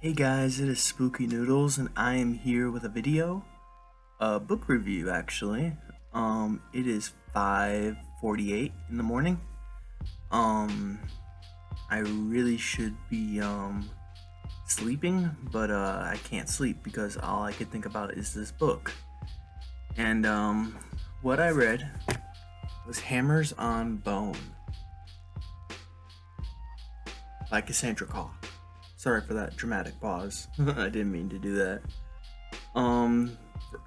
Hey guys, it is Spooky Noodles and I am here with a video, a book review actually. It is 5:48 in the morning. Um I really should be sleeping, but I can't sleep because all I could think about is this book. And what I read was Hammers on Bone by Cassandra Khaw. Sorry for that dramatic pause. I didn't mean to do that. Um,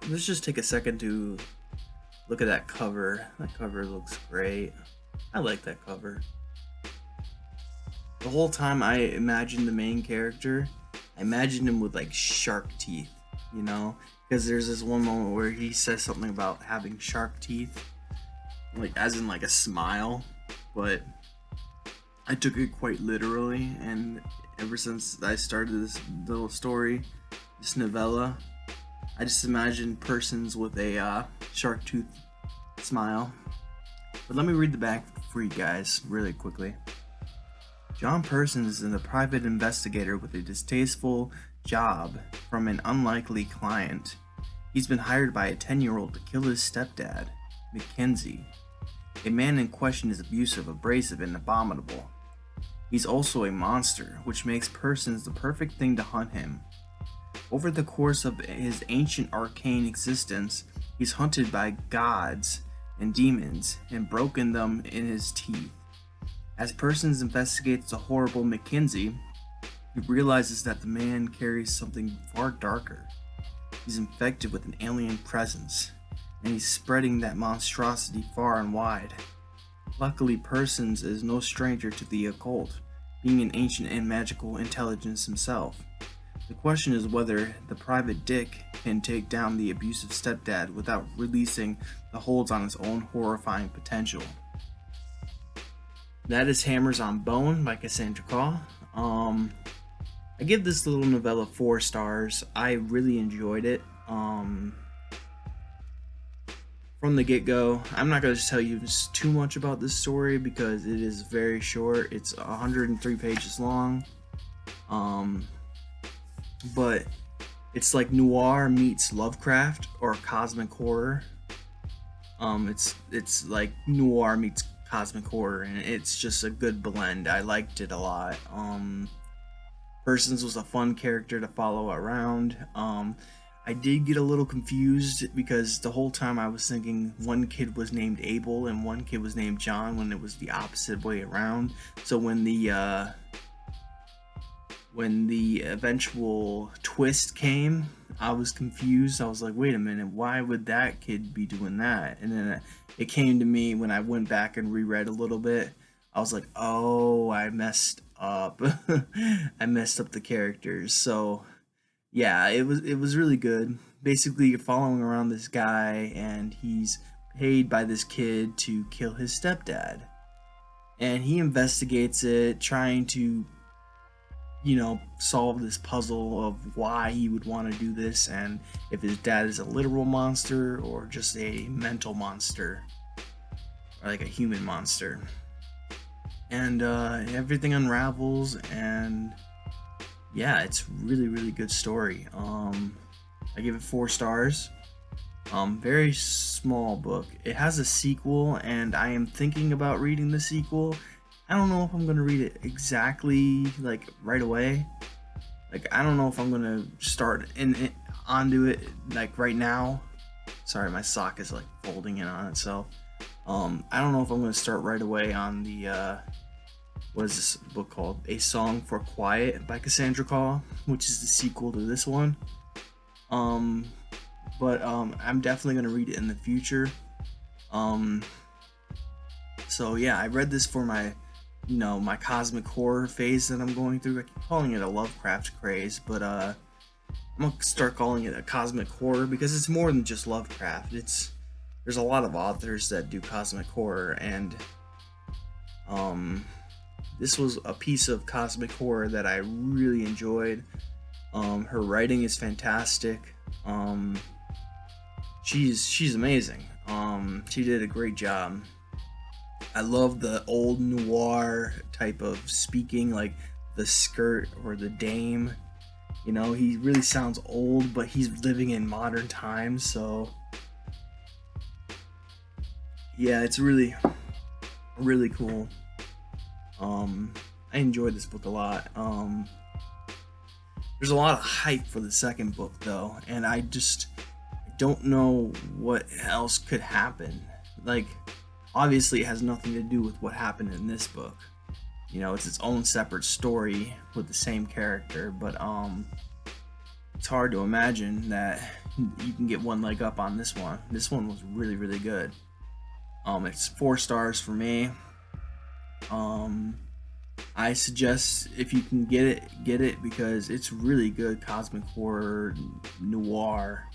let's just take a second to look at that cover. That cover looks great. I like that cover. The whole time I imagined the main character, I imagined him with like shark teeth, you know? Because there's this one moment where he says something about having shark teeth, like as in like a smile, but I took it quite literally, and ever since I started this little story, this novella, I just imagined persons with a shark tooth smile. But let me read the back for you guys really quickly. John Persons is a private investigator with a distasteful job from an unlikely client. He's been hired by a 10-year-old to kill his stepdad, Mackenzie. A man in question is abusive, abrasive, and abominable. He's also a monster, which makes Persons the perfect thing to hunt him. Over the course of his ancient arcane existence, he's hunted by gods and demons and broken them in his teeth. As Persons investigates the horrible Mackenzie, he realizes that the man carries something far darker. He's infected with an alien presence, and he's spreading that monstrosity far and wide. Luckily, Persons is no stranger to the occult, being an ancient and magical intelligence himself. The question is whether the private dick can take down the abusive stepdad without releasing the holds on his own horrifying potential. That is Hammers on Bone by Cassandra Khaw. I give this little novella 4 stars. I really enjoyed it. From the get-go, I'm not going to tell you too much about this story because it is very short. It's 103 pages long. But it's like Noir meets Lovecraft or cosmic horror. It's like Noir meets cosmic horror, and it's just a good blend. I liked it a lot. Persons was a fun character to follow around. I did get a little confused because the whole time I was thinking one kid was named Abel and one kid was named John when it was the opposite way around. So when the eventual twist came, I was confused. I was like, wait a minute, why would that kid be doing that? And then it came to me when I went back and reread a little bit. I was like, oh, I messed up. I messed up the characters. So yeah, it was really good. Basically, you're following around this guy, and he's paid by this kid to kill his stepdad. And he investigates it, trying to, solve this puzzle of why he would want to do this, and if his dad is a literal monster or just a mental monster, or like a human monster. And everything unravels, and yeah, it's really good story. I give it 4 stars. Very small book. It has a sequel, and I am thinking about reading the sequel. I don't know if I'm gonna read it exactly like right away. Like, I don't know if I'm gonna start onto it like right now. Sorry, my sock is like folding in on itself. I don't know if I'm gonna start right away on the what is this book called? A Song for Quiet by Cassandra Khaw, which is the sequel to this one. But I'm definitely gonna read it in the future. So yeah, I read this for my my cosmic horror phase that I'm going through. I keep calling it a Lovecraft craze, but I'm gonna start calling it a cosmic horror because it's more than just Lovecraft. There's a lot of authors that do cosmic horror, and this was a piece of cosmic horror that I really enjoyed. Her writing is fantastic. She's amazing. She did a great job. I love the old noir type of speaking, like the skirt or the dame You know, he really sounds old, but he's living in modern times, so yeah, it's really cool. I enjoyed this book a lot. There's a lot of hype for the second book though, and I don't know what else could happen. Like, obviously it has nothing to do with what happened in this book. You know, it's its own separate story with the same character, but it's hard to imagine that you can get one leg up on this one. This one was really good. It's 4 stars for me. I suggest, if you can get it because it's really good cosmic horror noir.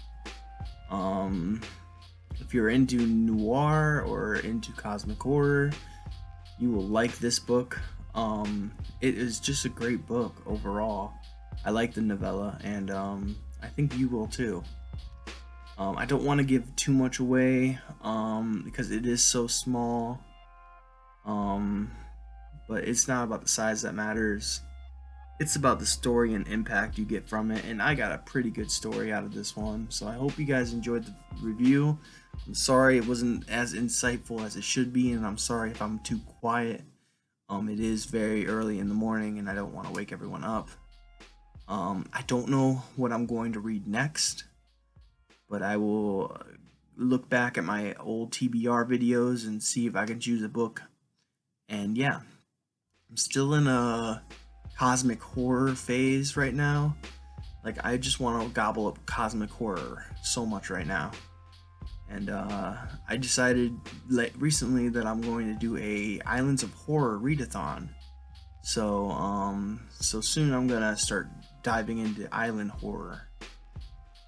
If you're into noir or into cosmic horror, you will like this book. It is just a great book overall. I like the novella, and I think you will too. I don't want to give too much away because it is so small. But it's not about the size that matters. It's about the story and impact you get from it, and I got a pretty good story out of this one, so I hope you guys enjoyed the review. I'm sorry it wasn't as insightful as it should be, and I'm sorry if I'm too quiet. It is very early in the morning, and I don't want to wake everyone up. I don't know what I'm going to read next, but I will look back at my old TBR videos and see if I can choose a book. And yeah, I'm still in a cosmic horror phase right now. Like, I just want to gobble up cosmic horror so much right now. And I decided recently that I'm going to do a Islands of Horror readathon. So soon I'm gonna start diving into island horror.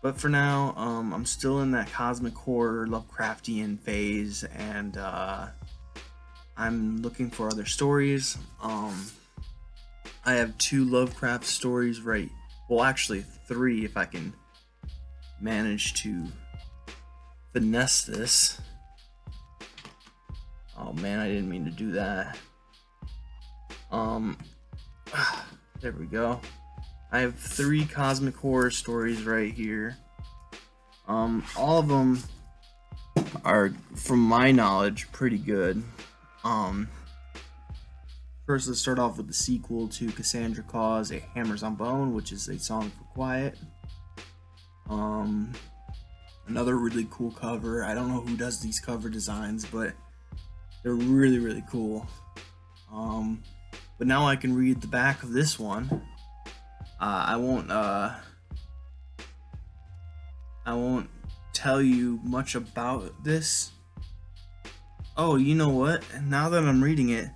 But for now, I'm still in that cosmic horror Lovecraftian phase, and I'm looking for other stories. I have 2 Lovecraft stories well, actually 3 if I can manage to finesse this. Oh man, I didn't mean to do that. There we go. I have 3 cosmic horror stories right here. All of them are, from my knowledge, pretty good. First, let's start off with the sequel to Cassandra Cause, A Hammers on Bone, which is a song for quiet. Another really cool cover. I don't know who does these cover designs, but they're really cool. But now I can read the back of this one. I won't tell you much about this. Oh, you know what? Now that I'm reading it,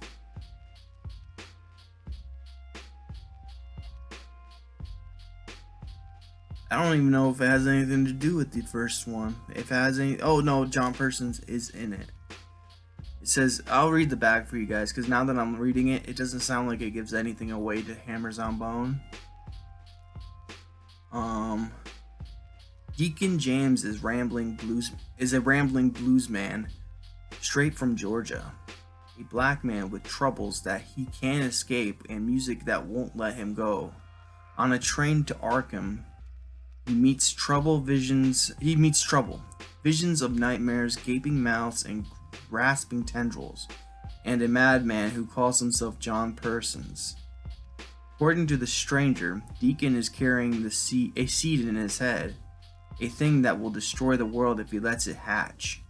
I don't even know if it has anything to do with the first one. If it has any... Oh, no, John Persons is in it. It says... I'll read the back for you guys, because now that I'm reading it, it doesn't sound like it gives anything away to Hammers on Bone. Deacon James is a rambling blues man straight from Georgia. A black man with troubles that he can't escape and music that won't let him go. On a train to Arkham, he meets trouble, visions of nightmares, gaping mouths, and grasping tendrils, and a madman who calls himself John Persons. According to the stranger, Deacon is carrying a seed in his head, a thing that will destroy the world if he lets it hatch.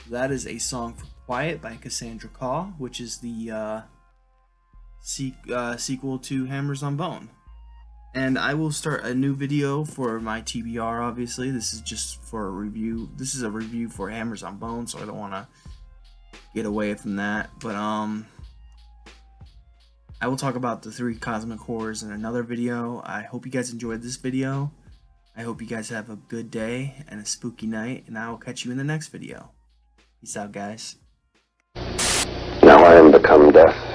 That is A Song for Quiet by Cassandra Khaw, which is the sequel to Hammers on Bone. And I will start a new video for my TBR, obviously. This is just for a review. This is a review for Hammers on Bone, so I don't want to get away from that. But I will talk about the 3 cosmic horrors in another video. I hope you guys enjoyed this video. I hope you guys have a good day and a spooky night, and I will catch you in the next video. Peace out, guys. Now I am become death.